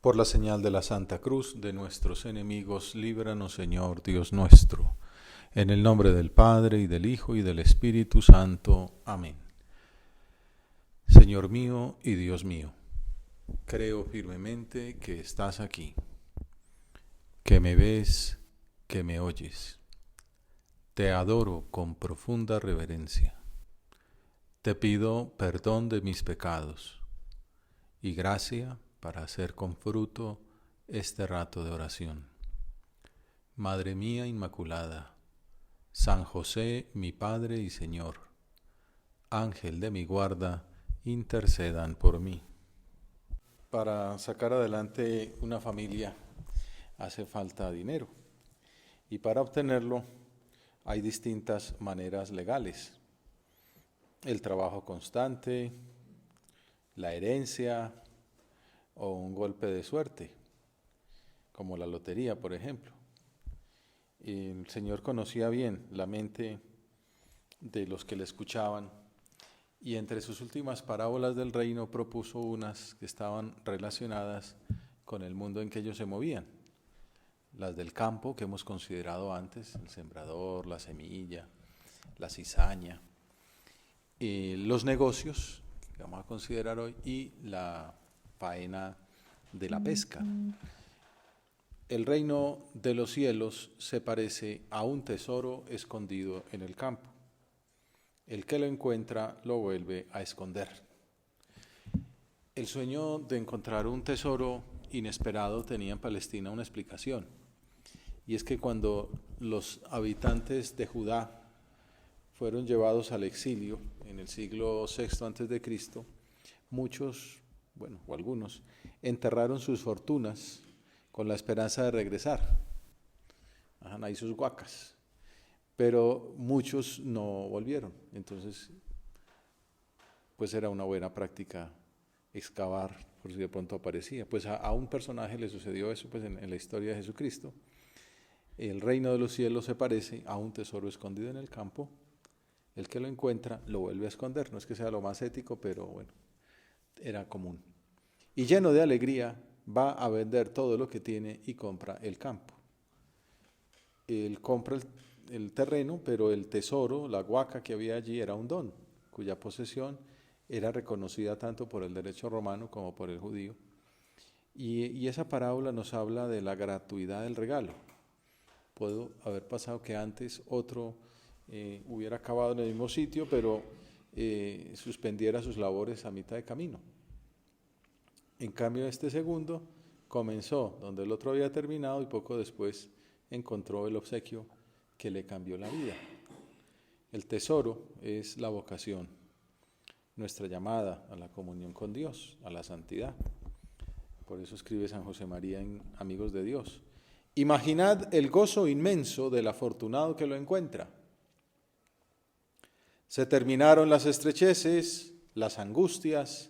Por la señal de la Santa Cruz de nuestros enemigos, líbranos, Señor Dios nuestro. En el nombre del Padre, y del Hijo, y del Espíritu Santo. Amén. Señor mío y Dios mío, creo firmemente que estás aquí, que me ves, que me oyes. Te adoro con profunda reverencia. Te pido perdón de mis pecados y gracia para hacer con fruto este rato de oración. Madre mía Inmaculada, San José, mi Padre y Señor, Ángel de mi guarda, intercedan por mí. Para sacar adelante una familia hace falta dinero y para obtenerlo hay distintas maneras legales. El trabajo constante, la herencia o un golpe de suerte, como la lotería, por ejemplo. El Señor conocía bien la mente de los que le escuchaban y entre sus últimas parábolas del reino propuso unas que estaban relacionadas con el mundo en que ellos se movían. Las del campo que hemos considerado antes, el sembrador, la semilla, la cizaña, los negocios que vamos a considerar hoy y la faena de la pesca. El reino de los cielos se parece a un tesoro escondido en el campo. El que lo encuentra lo vuelve a esconder. El sueño de encontrar un tesoro inesperado tenía en Palestina una explicación. Y es que cuando los habitantes de Judá fueron llevados al exilio en el siglo VI a.C., muchos, o algunos, enterraron sus fortunas con la esperanza de regresar. Ahí sus huacas. Pero muchos no volvieron. Entonces, pues era una buena práctica excavar por si de pronto aparecía. Pues a un personaje le sucedió eso pues en la historia de Jesucristo. El reino de los cielos se parece a un tesoro escondido en el campo. El que lo encuentra lo vuelve a esconder. No es que sea lo más ético, pero bueno, era común. Y lleno de alegría va a vender todo lo que tiene y compra el campo. Él compra el terreno, pero el tesoro, la huaca que había allí era un don, cuya posesión era reconocida tanto por el derecho romano como por el judío. Y esa parábola nos habla de la gratuidad del regalo. Puede haber pasado que antes otro hubiera acabado en el mismo sitio, pero suspendiera sus labores a mitad de camino. En cambio, este segundo comenzó donde el otro había terminado y poco después encontró el obsequio que le cambió la vida. El tesoro es la vocación, nuestra llamada a la comunión con Dios, a la santidad. Por eso escribe San José María en Amigos de Dios. Imaginad el gozo inmenso del afortunado que lo encuentra. Se terminaron las estrecheces, las angustias,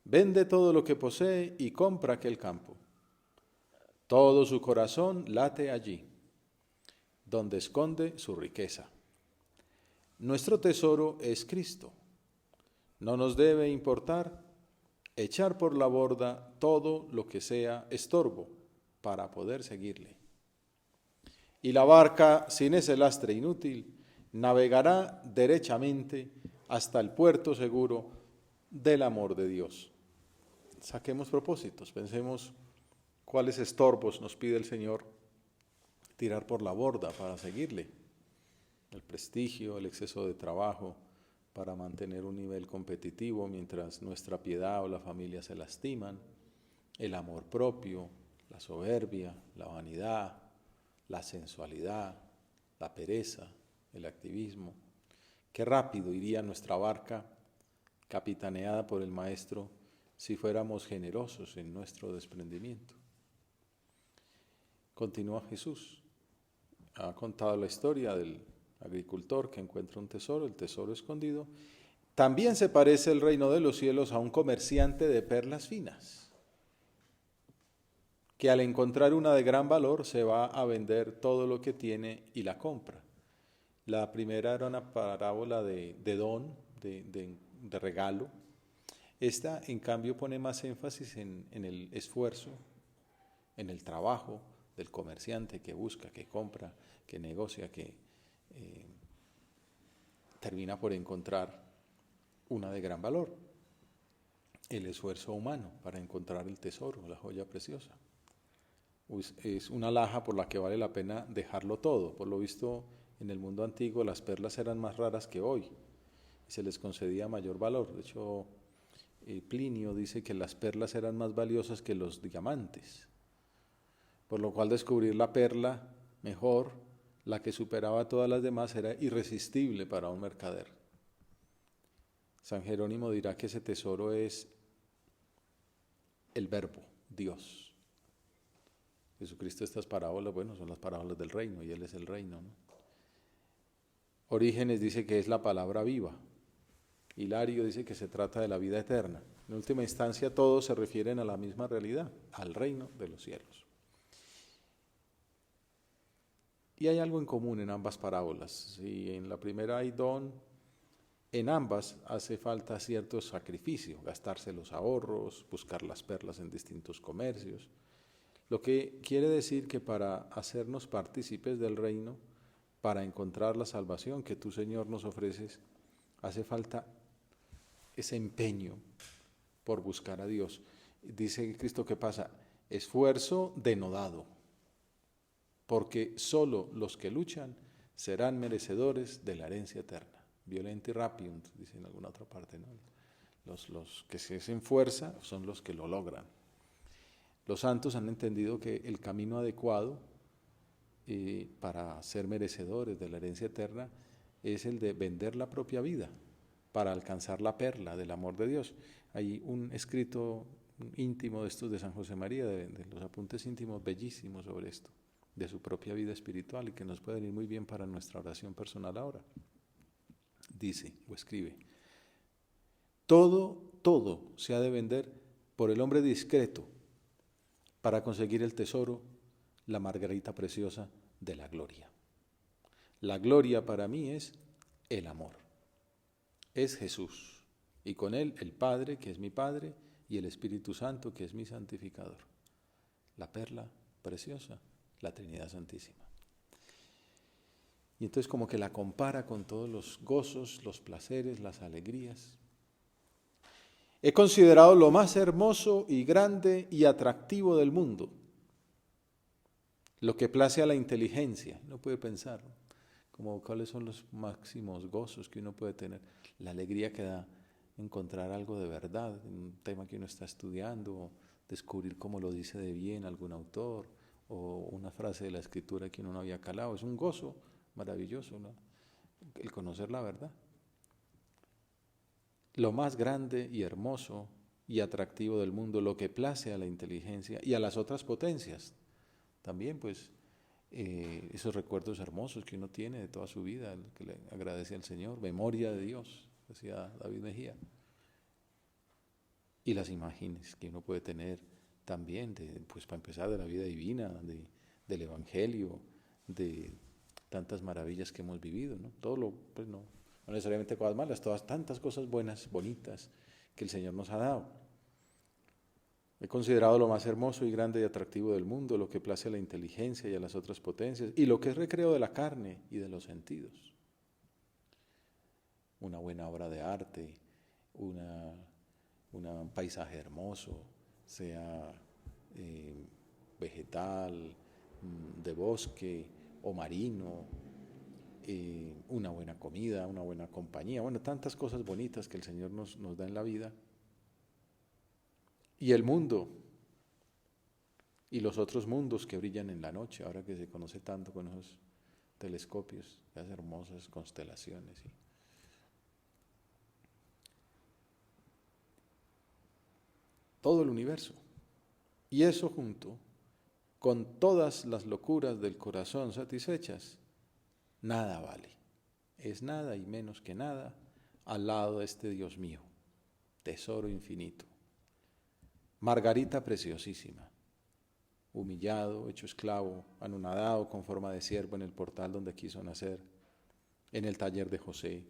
vende todo lo que posee y compra aquel campo. Todo su corazón late allí, donde esconde su riqueza. Nuestro tesoro es Cristo. No nos debe importar echar por la borda todo lo que sea estorbo para poder seguirle. Y la barca, sin ese lastre inútil, navegará derechamente hasta el puerto seguro del amor de Dios. Saquemos propósitos, pensemos cuáles estorbos nos pide el Señor tirar por la borda para seguirle. El prestigio, el exceso de trabajo para mantener un nivel competitivo mientras nuestra piedad o la familia se lastiman, el amor propio, la soberbia, la vanidad, la sensualidad, la pereza, el activismo. Qué rápido iría nuestra barca capitaneada por el Maestro si fuéramos generosos en nuestro desprendimiento. Continúa Jesús. Ha contado la historia del agricultor que encuentra un tesoro, el tesoro escondido. También se parece el reino de los cielos a un comerciante de perlas finas, que al encontrar una de gran valor se va a vender todo lo que tiene y la compra. La primera era una parábola de don, de regalo. Esta, en cambio, pone más énfasis en el esfuerzo en el trabajo del comerciante que busca, que compra, que negocia, que termina por encontrar una de gran valor, el esfuerzo humano para encontrar el tesoro, la joya preciosa. Es una alhaja por la que vale la pena dejarlo todo. Por lo visto, en el mundo antiguo las perlas eran más raras que hoy y se les concedía mayor valor. De hecho, Plinio dice que las perlas eran más valiosas que los diamantes, por lo cual descubrir la perla mejor, la que superaba a todas las demás, era irresistible para un mercader. San Jerónimo dirá que ese tesoro es el Verbo, Dios. Jesucristo, estas parábolas, bueno, son las parábolas del reino y Él es el reino, ¿no? Orígenes dice que es la palabra viva. Hilario dice que se trata de la vida eterna. En última instancia, todos se refieren a la misma realidad, al reino de los cielos. Y hay algo en común en ambas parábolas. Si en la primera hay don, en ambas hace falta cierto sacrificio, gastarse los ahorros, buscar las perlas en distintos comercios. Lo que quiere decir que para hacernos partícipes del reino, para encontrar la salvación que tú, Señor, nos ofreces, hace falta ese empeño por buscar a Dios. Dice Cristo que pasa, esfuerzo denodado, porque solo los que luchan serán merecedores de la herencia eterna. Violenti rapiunt, dice en alguna otra parte, ¿no? Los que se hacen fuerza son los que lo logran. Los santos han entendido que el camino adecuado para ser merecedores de la herencia eterna es el de vender la propia vida para alcanzar la perla del amor de Dios. Hay un escrito íntimo de estos de San José María, de los apuntes íntimos bellísimos sobre esto, de su propia vida espiritual y que nos pueden ir muy bien para nuestra oración personal ahora. Dice o escribe, todo se ha de vender por el hombre discreto para conseguir el tesoro, la margarita preciosa de la gloria. La gloria para mí es el amor, es Jesús, y con él el Padre, que es mi Padre, y el Espíritu Santo, que es mi santificador. La perla preciosa, la Trinidad Santísima. Y entonces como que la compara con todos los gozos, los placeres, las alegrías. He considerado lo más hermoso y grande y atractivo del mundo, lo que place a la inteligencia. Uno puede pensar, ¿no?, como cuáles son los máximos gozos que uno puede tener. La alegría que da encontrar algo de verdad, un tema que uno está estudiando, o descubrir cómo lo dice de bien algún autor, o una frase de la escritura que uno no había calado. Es un gozo maravilloso, ¿no?, el conocer la verdad. Lo más grande y hermoso y atractivo del mundo, lo que place a la inteligencia y a las otras potencias. También, pues, esos recuerdos hermosos que uno tiene de toda su vida, que le agradece al Señor, memoria de Dios, decía David Mejía. Y las imágenes que uno puede tener también, pues para empezar, de la vida divina, del Evangelio, de tantas maravillas que hemos vivido, ¿no? Todo pues no necesariamente cosas malas, todas tantas cosas buenas, bonitas, que el Señor nos ha dado. He considerado lo más hermoso y grande y atractivo del mundo, lo que place a la inteligencia y a las otras potencias, y lo que es recreo de la carne y de los sentidos. Una buena obra de arte, un paisaje hermoso, sea vegetal, de bosque o marino, una buena comida, una buena compañía, bueno, tantas cosas bonitas que el Señor nos da en la vida. Y el mundo, y los otros mundos que brillan en la noche, ahora que se conoce tanto con esos telescopios, esas hermosas constelaciones. Todo el universo. Y eso junto con todas las locuras del corazón satisfechas, nada vale. Es nada y menos que nada al lado de este Dios mío, tesoro infinito. Margarita preciosísima, humillado, hecho esclavo, anonadado con forma de siervo en el portal donde quiso nacer, en el taller de José,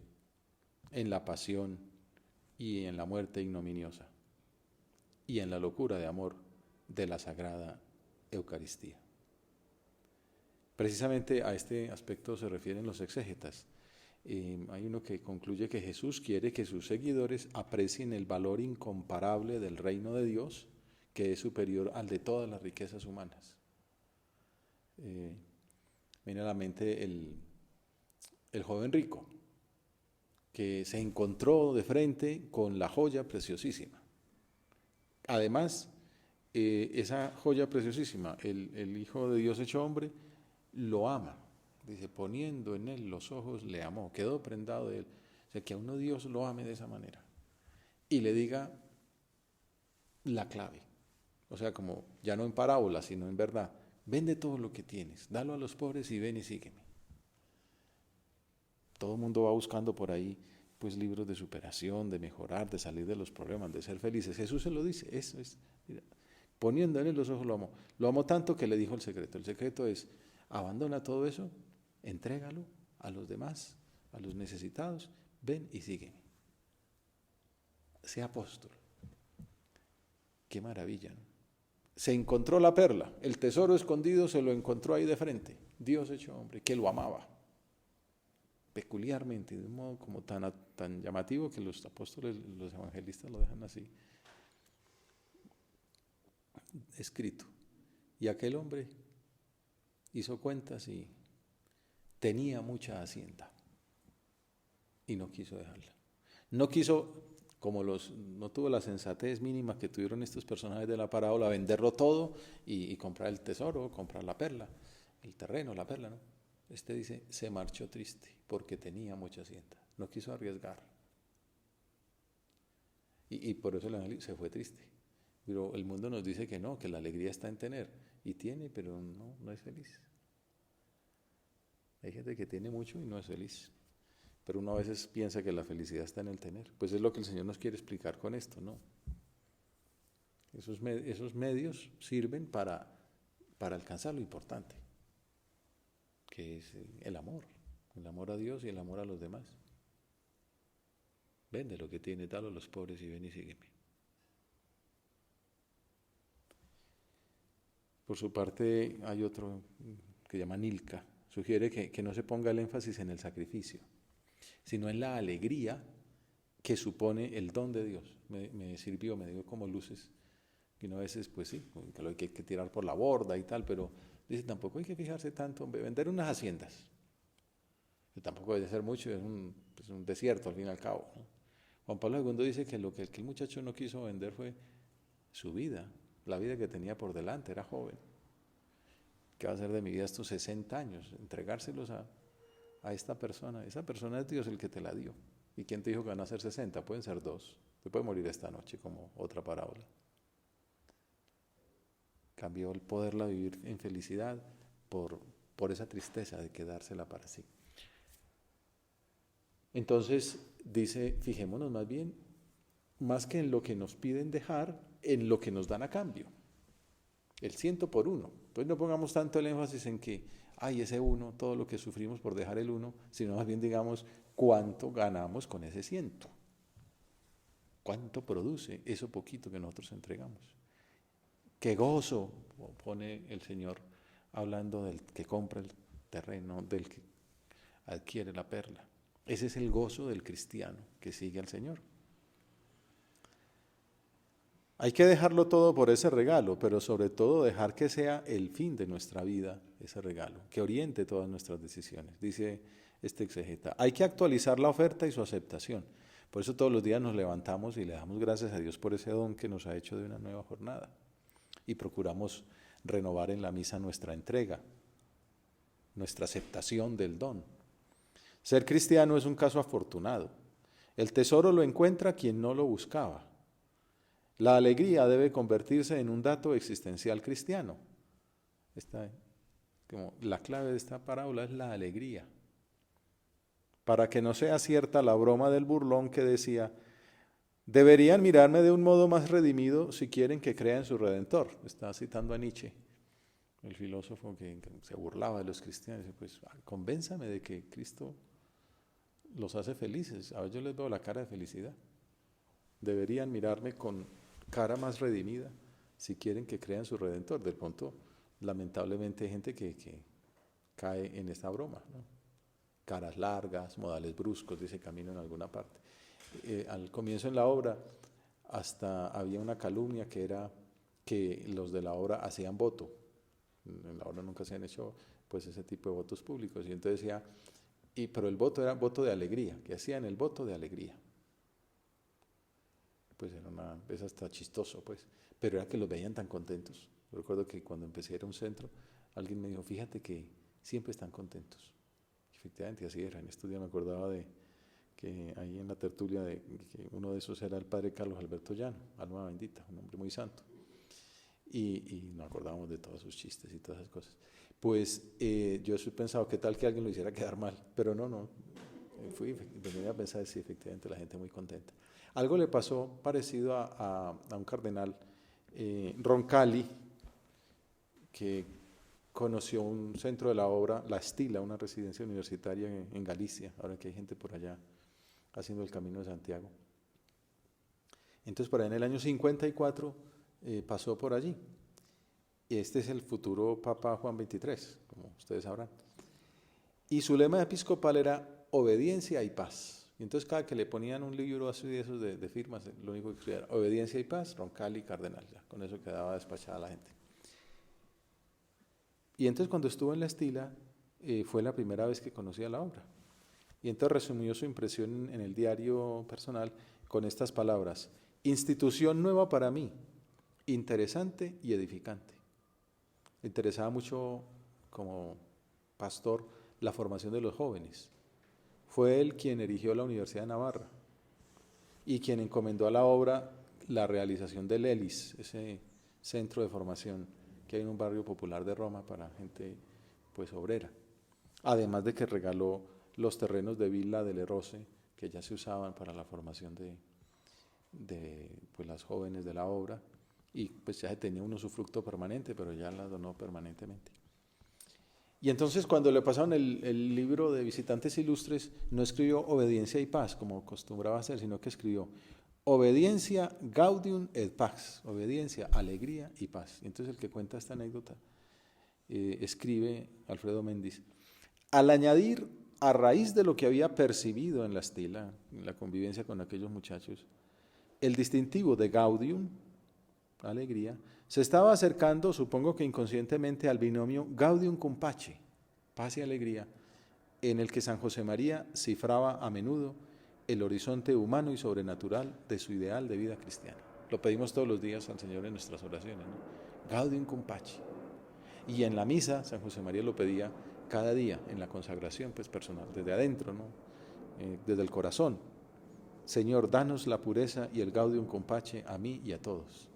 en la pasión y en la muerte ignominiosa, y en la locura de amor de la Sagrada Eucaristía. Precisamente a este aspecto se refieren los exégetas. Hay uno que concluye que Jesús quiere que sus seguidores aprecien el valor incomparable del reino de Dios, que es superior al de todas las riquezas humanas. Viene a la mente el joven rico, que se encontró de frente con la joya preciosísima. Además, esa joya preciosísima, el Hijo de Dios hecho hombre, lo ama. Dice, poniendo en él los ojos, le amó, quedó prendado de él. O sea, que a uno Dios lo ame de esa manera. Y le diga la clave. O sea, como ya no en parábola, sino en verdad. Vende todo lo que tienes, dalo a los pobres y ven y sígueme. Todo el mundo va buscando por ahí pues libros de superación, de mejorar, de salir de los problemas, de ser felices. Jesús se lo dice, eso es. Mira, poniendo en él los ojos lo amó. Lo amó tanto que le dijo el secreto. El secreto es, abandona todo eso, entrégalo a los demás, a los necesitados, ven y sígueme. Sea apóstol. Qué maravilla, ¿no? Se encontró la perla, el tesoro escondido se lo encontró ahí de frente. Dios hecho hombre, que lo amaba. Peculiarmente, de un modo como tan llamativo que los apóstoles, los evangelistas lo dejan así escrito. Y aquel hombre hizo cuentas y tenía mucha hacienda y no quiso dejarla. No quiso, no tuvo la sensatez mínima que tuvieron estos personajes de la parábola, venderlo todo y comprar el tesoro, comprar la perla, el terreno, la perla, ¿no? Este dice, se marchó triste porque tenía mucha hacienda, no quiso arriesgar. Y por eso el evangelio se fue triste. Pero el mundo nos dice que no, que la alegría está en tener. Y tiene, pero no es feliz. Hay gente que tiene mucho y no es feliz. Pero uno a veces piensa que la felicidad está en el tener. Pues es lo que el Señor nos quiere explicar con esto, ¿no? Esos medios sirven para alcanzar lo importante, que es el amor a Dios y el amor a los demás. Vende lo que tiene, dalo a los pobres y ven y sígueme. Por su parte hay otro que llama Nilka, sugiere que no se ponga el énfasis en el sacrificio, sino en la alegría que supone el don de Dios. Me sirvió, me dio como luces, que uno a veces, pues sí, que lo hay que tirar por la borda y tal, pero dice, tampoco hay que fijarse tanto en vender unas haciendas, que tampoco debe ser mucho, es un desierto al fin y al cabo, ¿no? Juan Pablo II dice que lo que el muchacho no quiso vender fue su vida, la vida que tenía por delante, era joven. ¿Qué va a hacer de mi vida estos 60 años? Entregárselos a esta persona. Esa persona es Dios el que te la dio. ¿Y quién te dijo que van a ser 60? Pueden ser 2. Te puede morir esta noche, como otra parábola. Cambió el poderla vivir en felicidad por esa tristeza de quedársela para sí. Entonces dice, fijémonos más bien, más que en lo que nos piden dejar, en lo que nos dan a cambio. El 100 por 1. Entonces no pongamos tanto el énfasis en que, ese 1, todo lo que sufrimos por dejar el 1, sino más bien digamos, ¿cuánto ganamos con ese 100? ¿Cuánto produce eso poquito que nosotros entregamos? ¡Qué gozo! Pone el Señor hablando del que compra el terreno, del que adquiere la perla. Ese es el gozo del cristiano que sigue al Señor. Hay que dejarlo todo por ese regalo, pero sobre todo dejar que sea el fin de nuestra vida ese regalo, que oriente todas nuestras decisiones. Dice este exegeta, hay que actualizar la oferta y su aceptación. Por eso todos los días nos levantamos y le damos gracias a Dios por ese don que nos ha hecho de una nueva jornada. Y procuramos renovar en la misa nuestra entrega, nuestra aceptación del don. Ser cristiano es un caso afortunado. El tesoro lo encuentra quien no lo buscaba. La alegría debe convertirse en un dato existencial cristiano. La clave de esta parábola es la alegría. Para que no sea cierta la broma del burlón que decía, deberían mirarme de un modo más redimido si quieren que crea en su Redentor. Está citando a Nietzsche, el filósofo que se burlaba de los cristianos. Pues convénzame de que Cristo los hace felices. A ver, yo les veo la cara de felicidad. Deberían mirarme con cara más redimida si quieren que crean su Redentor. De pronto lamentablemente hay gente que cae en esta broma, ¿no? Caras largas, modales bruscos, dice camino en alguna parte. Al comienzo en la obra hasta había una calumnia que era que los de la obra hacían voto. En la obra nunca se han hecho pues ese tipo de votos públicos. Y entonces decía, pero el voto era voto de alegría, que hacían el voto de alegría. Pues es hasta chistoso, pues. Pero era que los veían tan contentos. Yo recuerdo que cuando empecé a ir a un centro, alguien me dijo, fíjate que siempre están contentos. Efectivamente, así era. En estos días me acordaba de que ahí en la tertulia de que uno de esos era el padre Carlos Alberto Llano, alma bendita, un hombre muy santo. Y nos acordábamos de todos sus chistes y todas esas cosas. Pues yo he pensado, ¿qué tal que alguien lo hiciera quedar mal? Pero no. Venía a pensar, sí, efectivamente, la gente muy contenta. Algo le pasó parecido a un cardenal, Roncalli, que conoció un centro de la obra, La Estila, una residencia universitaria en Galicia, ahora que hay gente por allá haciendo el Camino de Santiago. Entonces, por ahí en el año 54 pasó por allí. Este es el futuro Papa Juan XXIII, como ustedes sabrán. Y su lema episcopal era obediencia y paz. Y entonces cada que le ponían un libro así de esos de firmas, lo único que escribía era obediencia y paz, Roncalli cardenal. Ya, con eso quedaba despachada la gente. Y entonces cuando estuvo en La Estila, fue la primera vez que conocía la obra. Y entonces resumió su impresión en el diario personal con estas palabras: institución nueva para mí, interesante y edificante. Le interesaba mucho como pastor la formación de los jóvenes. Fue él quien erigió la Universidad de Navarra y quien encomendó a la obra la realización del ELIS, ese centro de formación que hay en un barrio popular de Roma para gente pues obrera. Además de que regaló los terrenos de Villa delle Rose que ya se usaban para la formación de pues, las jóvenes de la obra, y pues ya tenía un usufructo permanente, pero ya la donó permanentemente. Y entonces cuando le pasaron el libro de Visitantes Ilustres, no escribió obediencia y paz, como acostumbraba hacer, sino que escribió obediencia, gaudium et pax, obediencia, alegría y paz. Y entonces el que cuenta esta anécdota escribe Alfredo Méndez, al añadir, a raíz de lo que había percibido en La Estila, en la convivencia con aquellos muchachos, el distintivo de gaudium, alegría, se estaba acercando, supongo que inconscientemente, al binomio gaudium cum pace, paz y alegría, en el que San José María cifraba a menudo el horizonte humano y sobrenatural de su ideal de vida cristiana. Lo pedimos todos los días al Señor en nuestras oraciones, ¿no? Gaudium cum pace. Y en la misa, San José María lo pedía cada día, en la consagración pues, personal, desde adentro, ¿no? Desde el corazón. Señor, danos la pureza y el gaudium cum pace a mí y a todos.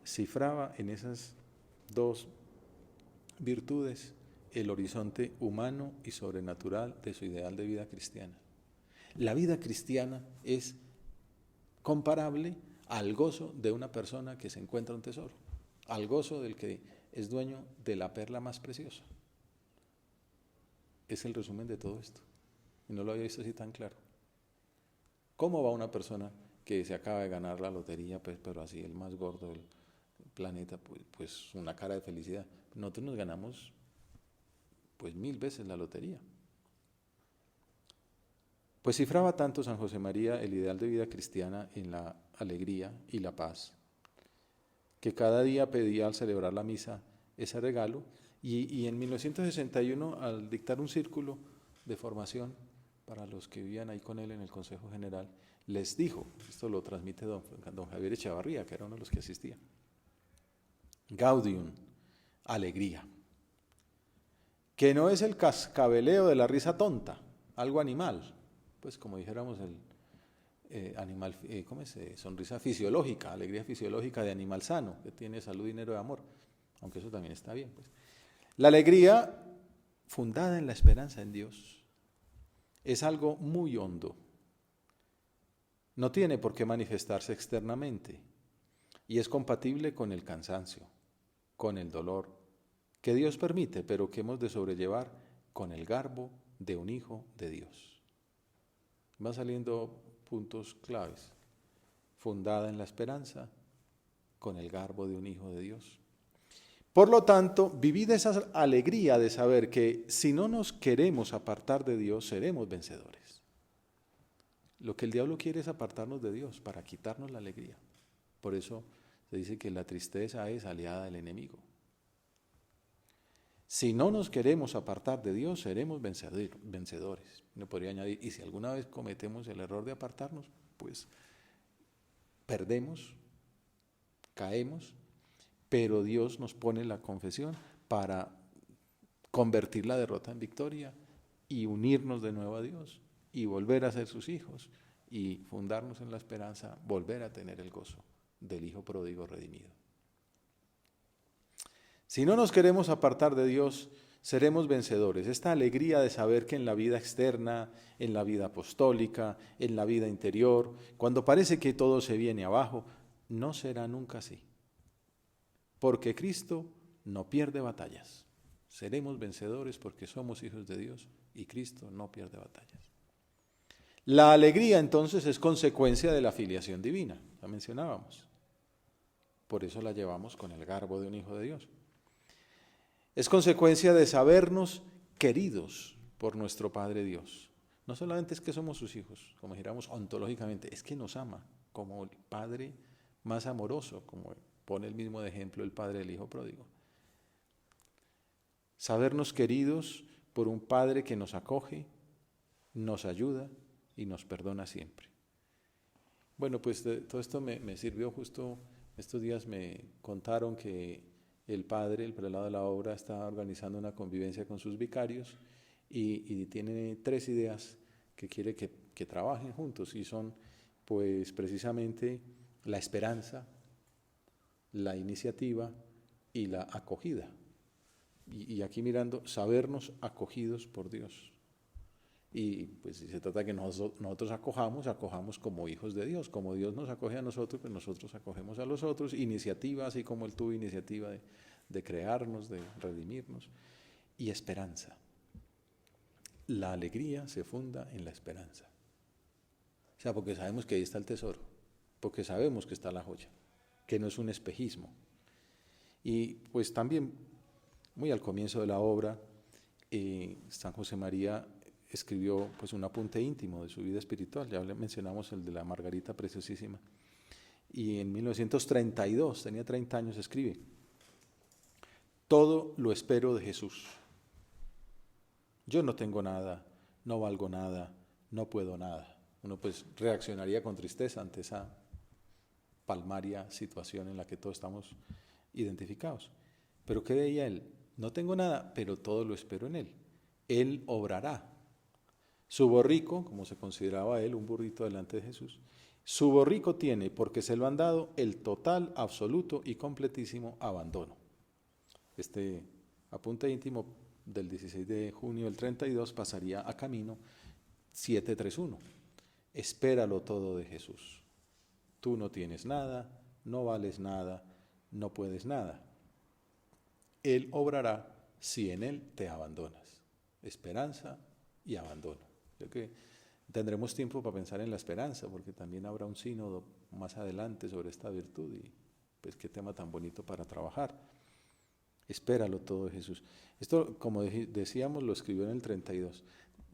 Cifraba en esas dos virtudes el horizonte humano y sobrenatural de su ideal de vida cristiana. La vida cristiana es comparable al gozo de una persona que se encuentra un tesoro, al gozo del que es dueño de la perla más preciosa. Es el resumen de todo esto. Y no lo había visto así tan claro. ¿Cómo va una persona que se acaba de ganar la lotería, pues, pero así el más gordo del planeta, pues una cara de felicidad? Nosotros nos ganamos pues 1000 veces la lotería. Pues cifraba tanto San José María el ideal de vida cristiana en la alegría y la paz, que cada día pedía al celebrar la misa ese regalo, y en 1961, al dictar un círculo de formación para los que vivían ahí con él en el Consejo General, les dijo, esto lo transmite don Javier Echavarría, que era uno de los que asistía, Gaudium, alegría, que no es el cascabeleo de la risa tonta, algo animal, pues como dijéramos el animal, ¿cómo es? Sonrisa fisiológica, alegría fisiológica de animal sano, que tiene salud, dinero y amor, aunque eso también está bien, pues. La alegría fundada en la esperanza en Dios es algo muy hondo. No tiene por qué manifestarse externamente y es compatible con el cansancio, con el dolor, que Dios permite, pero que hemos de sobrellevar con el garbo de un hijo de Dios. Van saliendo puntos claves. Fundada en la esperanza, con el garbo de un hijo de Dios. Por lo tanto, vivid esa alegría de saber que si no nos queremos apartar de Dios, seremos vencedores. Lo que el diablo quiere es apartarnos de Dios para quitarnos la alegría. Por eso se dice que la tristeza es aliada del enemigo. Si no nos queremos apartar de Dios, seremos vencedores. Uno podría añadir, y si alguna vez cometemos el error de apartarnos, pues perdemos, caemos, pero Dios nos pone la confesión para convertir la derrota en victoria y unirnos de nuevo a Dios y volver a ser sus hijos y fundarnos en la esperanza, volver a tener el gozo del Hijo pródigo redimido. Si no nos queremos apartar de Dios, seremos vencedores. Esta alegría de saber que en la vida externa, en la vida apostólica, en la vida interior, cuando parece que todo se viene abajo, no será nunca así. Porque Cristo no pierde batallas. Seremos vencedores porque somos hijos de Dios y Cristo no pierde batallas. La alegría entonces es consecuencia de la filiación divina, la mencionábamos. Por eso la llevamos con el garbo de un hijo de Dios. Es consecuencia de sabernos queridos por nuestro Padre Dios. No solamente es que somos sus hijos, como dijéramos ontológicamente, es que nos ama como el Padre más amoroso, como pone el mismo de ejemplo el Padre del Hijo pródigo. Sabernos queridos por un Padre que nos acoge, nos ayuda y nos perdona siempre. Bueno, pues todo esto me sirvió justo, estos días me contaron que el padre, el prelado de la obra, está organizando una convivencia con sus vicarios y tiene 3 ideas que quiere que trabajen juntos y son pues precisamente la esperanza, la iniciativa y la acogida. Y aquí mirando, sabernos acogidos por Dios. Y pues si se trata de que nosotros acojamos como hijos de Dios, como Dios nos acoge a nosotros, pues nosotros acogemos a los otros, iniciativa, así como Él tuvo iniciativa de crearnos, de redimirnos, y esperanza. La alegría se funda en la esperanza. O sea, porque sabemos que ahí está el tesoro, porque sabemos que está la joya, que no es un espejismo. Y pues también, muy al comienzo de la obra, San José María escribió pues un apunte íntimo de su vida espiritual, ya le mencionamos el de la Margarita preciosísima, y en 1932, tenía 30 años, escribe: todo lo espero de Jesús. Yo no tengo nada, no valgo nada, no puedo nada. Uno pues reaccionaría con tristeza ante esa palmaria situación en la que todos estamos identificados. Pero ¿qué veía él? No tengo nada, pero todo lo espero en Él. Él obrará. Su borrico, como se consideraba él, un burrito delante de Jesús, su borrico tiene, porque se lo han dado, el total, absoluto y completísimo abandono. Este apunte íntimo del 16 de junio del 32 pasaría a camino 731. Espéralo todo de Jesús. Tú no tienes nada, no vales nada, no puedes nada. Él obrará si en Él te abandonas. Esperanza y abandono. Creo que tendremos tiempo para pensar en la esperanza, porque también habrá un sínodo más adelante sobre esta virtud y pues qué tema tan bonito para trabajar. Espéralo todo de Jesús. Esto, como decíamos, lo escribió en el 32.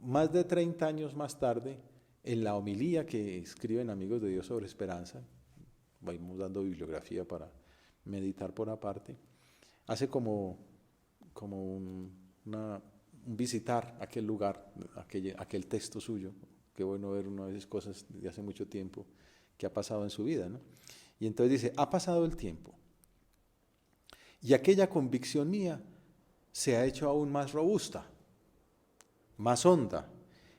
Más de 30 años más tarde, en la homilía que escriben Amigos de Dios sobre esperanza, vamos dando bibliografía para meditar por aparte, hace como un visitar aquel lugar, aquel texto suyo. Qué bueno ver una de esas cosas de hace mucho tiempo que ha pasado en su vida, ¿no? Y entonces dice, ha pasado el tiempo y aquella convicción mía se ha hecho aún más robusta, más honda.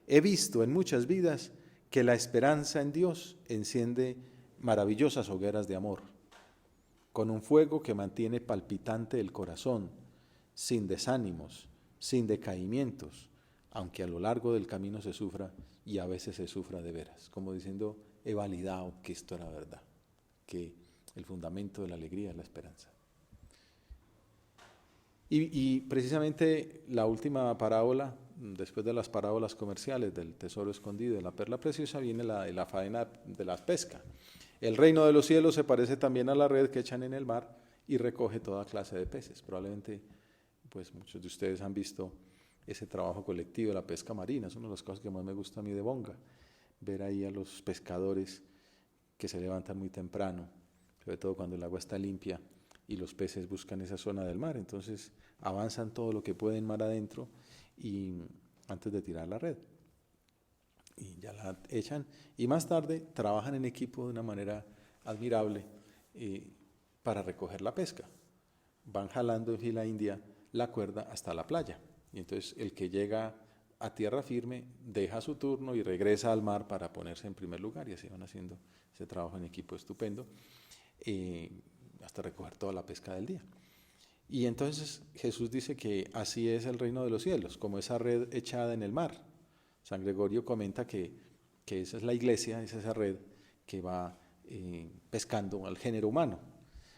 He visto en muchas vidas que la esperanza en Dios enciende maravillosas hogueras de amor, con un fuego que mantiene palpitante el corazón, sin desánimos, sin decaimientos, aunque a lo largo del camino se sufra y a veces se sufra de veras, como diciendo, he validado que esto era verdad, que el fundamento de la alegría es la esperanza. Y precisamente la última parábola, después de las parábolas comerciales del tesoro escondido, de la perla preciosa, viene la faena de la pesca. El reino de los cielos se parece también a la red que echan en el mar y recoge toda clase de peces. Probablemente pues muchos de ustedes han visto ese trabajo colectivo de la pesca marina. Es una de las cosas que más me gusta a mí de Bonga, ver ahí a los pescadores que se levantan muy temprano, sobre todo cuando el agua está limpia y los peces buscan esa zona del mar. Entonces avanzan todo lo que pueden mar adentro y antes de tirar la red. Y ya la echan y más tarde trabajan en equipo de una manera admirable para recoger la pesca. Van jalando en fila india la cuerda hasta la playa y entonces el que llega a tierra firme deja su turno y regresa al mar para ponerse en primer lugar, y así van haciendo ese trabajo en equipo estupendo hasta recoger toda la pesca del día. Y entonces Jesús dice que así es el reino de los cielos, como esa red echada en el mar. San Gregorio comenta que esa es la iglesia, es esa red que va pescando al género humano.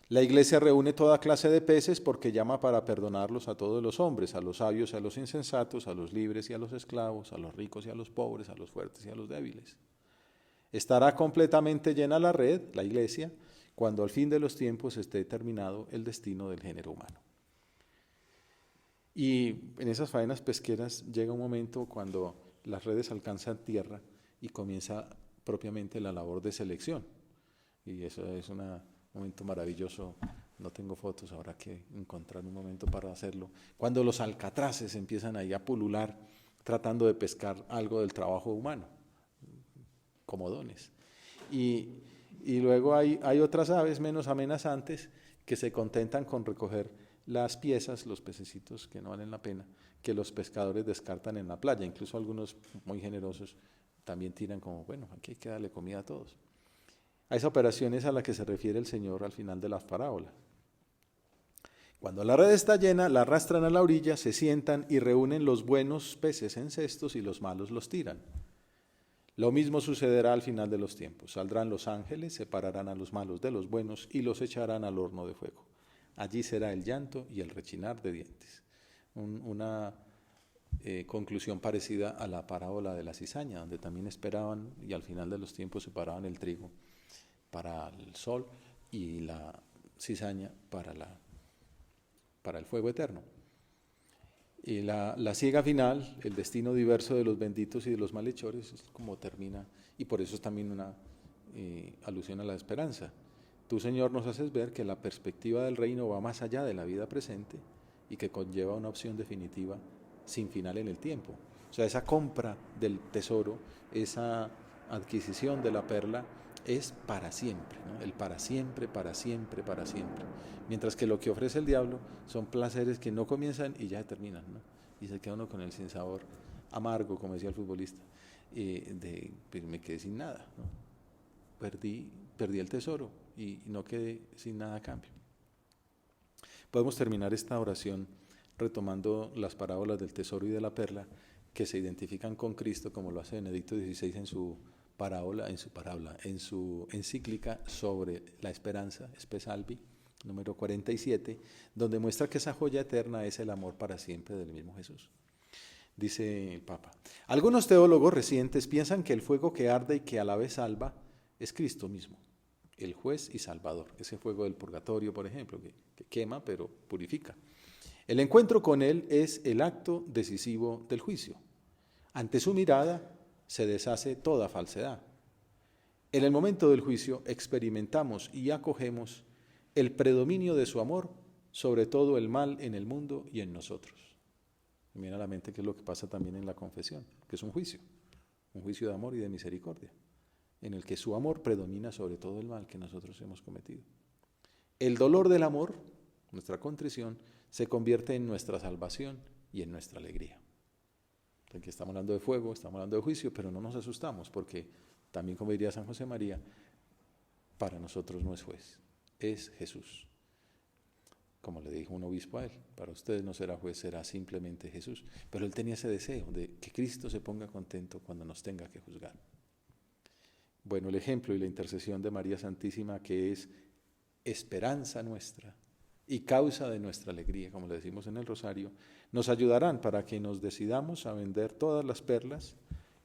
La iglesia reúne toda clase de peces porque llama para perdonarlos a todos los hombres, a los sabios y a los insensatos, a los libres y a los esclavos, a los ricos y a los pobres, a los fuertes y a los débiles. Estará completamente llena la red, la iglesia, cuando al fin de los tiempos esté terminado el destino del género humano. Y en esas faenas pesqueras llega un momento cuando las redes alcanzan tierra y comienza propiamente la labor de selección. Y eso es un momento maravilloso. No tengo fotos, habrá que encontrar un momento para hacerlo. Cuando los alcatraces empiezan ahí a pulular tratando de pescar algo del trabajo humano, como dones. Y luego hay otras aves menos amenazantes que se contentan con recoger las piezas, los pececitos que no valen la pena, que los pescadores descartan en la playa. Incluso algunos muy generosos también tiran como, bueno, aquí hay que darle comida a todos. A esa operación es a la que se refiere el Señor al final de las parábolas. Cuando la red está llena, la arrastran a la orilla, se sientan y reúnen los buenos peces en cestos y los malos los tiran. Lo mismo sucederá al final de los tiempos. Saldrán los ángeles, separarán a los malos de los buenos y los echarán al horno de fuego. Allí será el llanto y el rechinar de dientes. Una conclusión parecida a la parábola de la cizaña, donde también esperaban y al final de los tiempos separaban el trigo para el sol y la cizaña para el fuego eterno. Y la siega final, el destino diverso de los benditos y de los malhechores, es como termina, y por eso es también una alusión a la esperanza. Tú, Señor, nos haces ver que la perspectiva del reino va más allá de la vida presente y que conlleva una opción definitiva sin final en el tiempo. O sea, esa compra del tesoro, esa adquisición de la perla es para siempre, ¿no? El para siempre, para siempre, para siempre. Mientras que lo que ofrece el diablo son placeres que no comienzan y ya terminan, ¿no? Y se queda uno con el sinsabor amargo, como decía el futbolista, pues me quedé sin nada, ¿no? Perdí el tesoro y no quedé sin nada a cambio. Podemos terminar esta oración retomando las parábolas del tesoro y de la perla que se identifican con Cristo, como lo hace Benedicto XVI en su encíclica sobre la esperanza, Spe Salvi, número 47, donde muestra que esa joya eterna es el amor para siempre del mismo Jesús. Dice el Papa: algunos teólogos recientes piensan que el fuego que arde y que a la vez salva es Cristo mismo, el juez y salvador. Ese fuego del purgatorio, por ejemplo, que quema pero purifica. El encuentro con Él es el acto decisivo del juicio. Ante su mirada se deshace toda falsedad. En el momento del juicio experimentamos y acogemos el predominio de su amor sobre todo el mal en el mundo y en nosotros. Me viene a la mente que es lo que pasa también en la confesión, que es un juicio de amor y de misericordia, en el que su amor predomina sobre todo el mal que nosotros hemos cometido. El dolor del amor, nuestra contrición, se convierte en nuestra salvación y en nuestra alegría. Aquí estamos hablando de fuego, estamos hablando de juicio, pero no nos asustamos porque también, como diría San José María, para nosotros no es juez, es Jesús. Como le dijo un obispo a él, para ustedes no será juez, será simplemente Jesús. Pero él tenía ese deseo de que Cristo se ponga contento cuando nos tenga que juzgar. Bueno, el ejemplo y la intercesión de María Santísima, que es esperanza nuestra y causa de nuestra alegría, como le decimos en el rosario, nos ayudarán para que nos decidamos a vender todas las perlas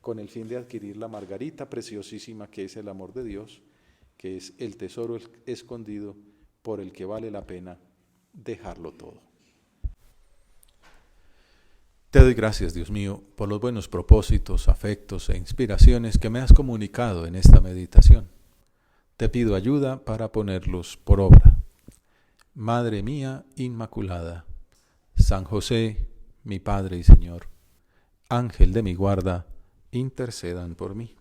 con el fin de adquirir la margarita preciosísima que es el amor de Dios, que es el tesoro escondido por el que vale la pena dejarlo todo. Te doy gracias, Dios mío, por los buenos propósitos, afectos e inspiraciones que me has comunicado en esta meditación. Te pido ayuda para ponerlos por obra. Madre mía Inmaculada, San José, mi Padre y Señor, Ángel de mi guarda, intercedan por mí.